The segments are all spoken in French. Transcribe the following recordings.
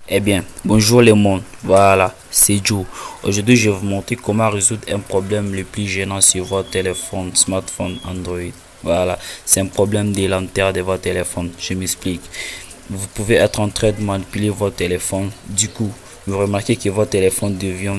Eh bien, bonjour les monde, voilà, c'est Joe. Aujourd'hui, je vais vous montrer comment résoudre un problème le plus gênant sur votre téléphone, smartphone, Android. Voilà, c'est un problème de lenteur de votre téléphone. Je m'explique. Vous pouvez être en train de manipuler votre téléphone. Du coup, vous remarquez que votre téléphone devient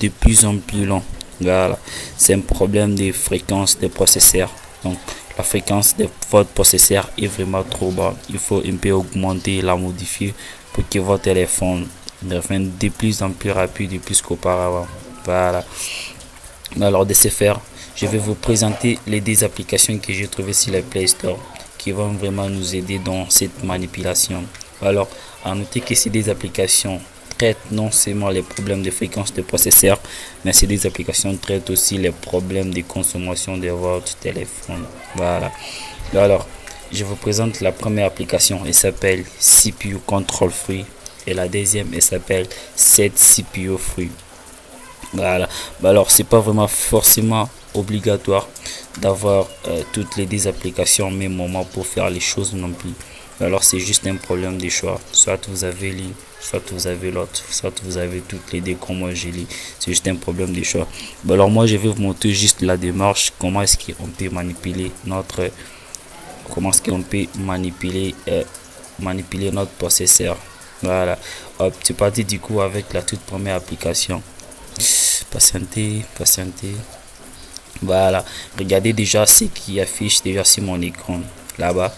de plus en plus long. Voilà, c'est un problème de fréquence de processeur. Donc, la fréquence de votre processeur est vraiment trop bas. Il faut un peu augmenter, la modifier pour que votre téléphone devienne de plus en plus rapide et plus qu'auparavant. Voilà. Alors, de ce faire, je vais vous présenter les 10 applications que j'ai trouvées sur le Play Store qui vont vraiment nous aider dans cette manipulation. Alors, à noter que ces 10 applications traitent non seulement les problèmes de fréquence de processeur, mais ces 10 applications traitent aussi les problèmes de consommation de votre téléphone. Voilà. Alors, je vous présente la première application. Elle s'appelle CPU Control Free. Et la deuxième, elle s'appelle Set CPU Free. Voilà. Alors, c'est pas vraiment forcément obligatoire d'avoir toutes les 10 applications au même moment pour faire les choses non plus. Alors, c'est juste un problème de choix. Soit vous avez l'une, soit vous avez l'autre, soit vous avez toutes les deux comme moi j'ai lu. C'est juste un problème de choix. Alors, moi, je vais vous montrer juste la démarche. Comment est-ce qu'on peut manipuler manipuler notre processeur. Voilà. Hop, c'est parti du coup avec la toute première application. Patientez. Voilà. Regardez déjà ce qui affiche déjà sur mon écran. Là-bas,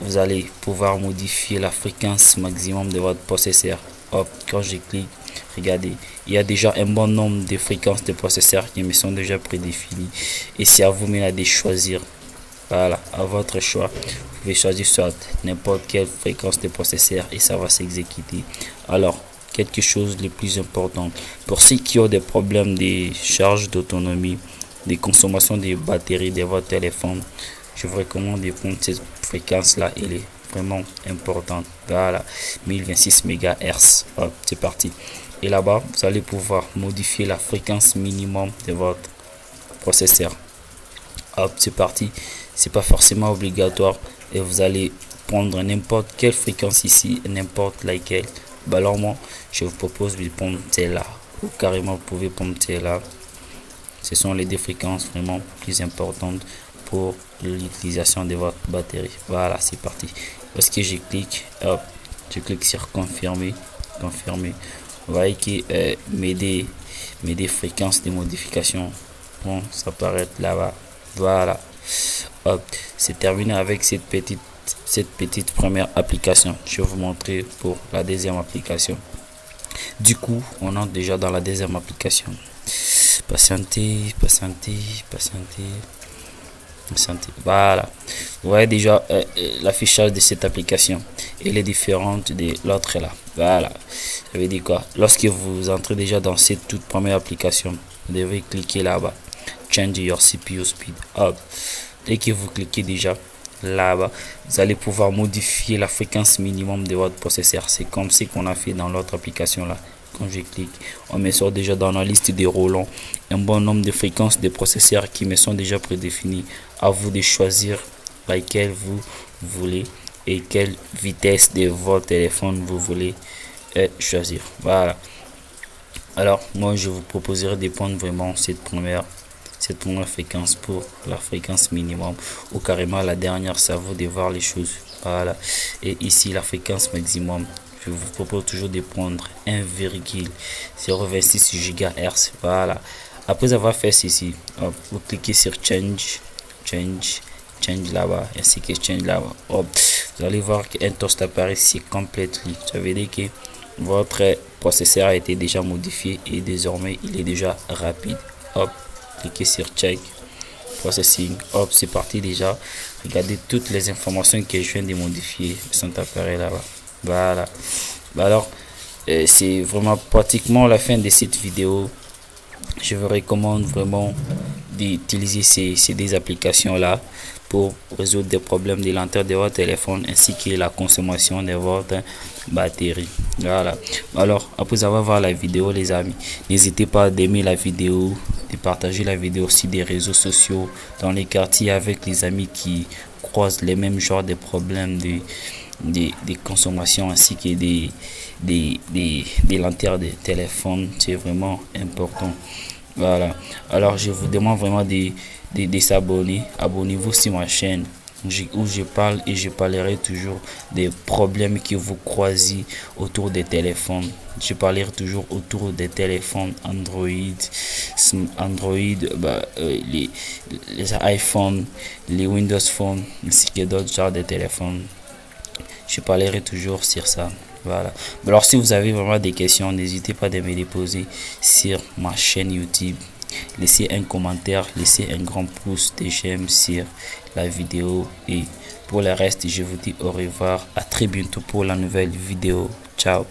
vous allez pouvoir modifier la fréquence maximum de votre processeur. Hop, quand je clique, regardez, il y a déjà un bon nombre de fréquences de processeurs qui me sont déjà prédéfinies. Et c'est à vous maintenant de choisir. Voilà, à votre choix. Vous pouvez choisir soit n'importe quelle fréquence de processeur et ça va s'exécuter. Alors, quelque chose de plus important. Pour ceux qui ont des problèmes de charge d'autonomie, de consommation de batterie de votre téléphone, je vous recommande de prendre cette fréquence-là. Elle est vraiment importante. Voilà, 1026 MHz. Hop, c'est parti. Et là-bas, vous allez pouvoir modifier la fréquence minimum de votre processeur. Hop, c'est parti. C'est pas forcément obligatoire et vous allez prendre n'importe quelle fréquence ici, n'importe laquelle. Alors moi, je vous propose de prendre celle-là ou carrément vous pouvez prendre celle-là. Ce sont les deux fréquences vraiment plus importantes pour l'utilisation de votre batterie. Voilà, c'est parti. Lorsque je clique, hop, je clique sur confirmer. Vous voyez que mes deux fréquences de modification vont s'apparaître là-bas. Voilà. Hop, c'est terminé avec cette petite première application. Je vais vous montrer pour la deuxième application. Du coup, on entre déjà dans la deuxième application. Patientez. Voilà. Vous voyez déjà l'affichage de cette application. Elle est différente de l'autre là. Voilà. Ça veut dire quoi? Lorsque vous entrez déjà dans cette toute première application, vous devez cliquer là-bas. Change your CPU speed. Hop. Dès que vous cliquez déjà là-bas, vous allez pouvoir modifier la fréquence minimum de votre processeur. C'est comme ce qu'on a fait dans l'autre application là. Quand je clique, on me sort déjà dans la liste des roulants un bon nombre de fréquences de processeurs qui me sont déjà prédéfinies. À vous de choisir laquelle vous voulez et quelle vitesse de votre téléphone vous voulez choisir. Voilà. Alors, moi, je vous proposerai de prendre vraiment cette première fréquence pour la fréquence minimum ou carrément la dernière. Ça vous de voir les choses. Voilà. Et ici, la fréquence maximum. Je vous propose toujours de prendre 1,026 GHz. Voilà. Après avoir fait ceci, vous cliquez sur change là-bas, ainsi que change là-bas. Vous allez voir qu'un toast apparaît ici complètement. Ça veut dire que votre processeur a été déjà modifié et désormais il est déjà rapide. Hop, cliquez sur check processing. Hop, c'est parti déjà. Regardez toutes les informations que je viens de modifier sont apparues là-bas. Voilà. Alors, c'est vraiment pratiquement la fin de cette vidéo. Je vous recommande vraiment d'utiliser ces deux applications là pour résoudre des problèmes de lenteur de votre téléphone ainsi que la consommation de votre batterie. Voilà. Alors, après avoir vu la vidéo, les amis, n'hésitez pas à aimer la vidéo, de partager la vidéo sur des réseaux sociaux, dans les quartiers avec les amis qui croisent les mêmes genres de problèmes des consommations ainsi que des lanternes de téléphone. C'est vraiment important. Voilà. Alors je vous demande vraiment de s'abonner. Abonnez-vous sur ma chaîne où je parle et je parlerai toujours des problèmes que vous croisez autour des téléphones. Je parlerai toujours autour des téléphones Android, les iPhones, les Windows Phone, ainsi que d'autres genres de téléphones. Je parlerai toujours sur ça. Voilà. Alors si vous avez vraiment des questions, n'hésitez pas à me les poser sur ma chaîne YouTube. Laissez un commentaire, laissez un grand pouce de j'aime sur la vidéo. Et pour le reste, je vous dis au revoir. À très bientôt pour la nouvelle vidéo. Ciao.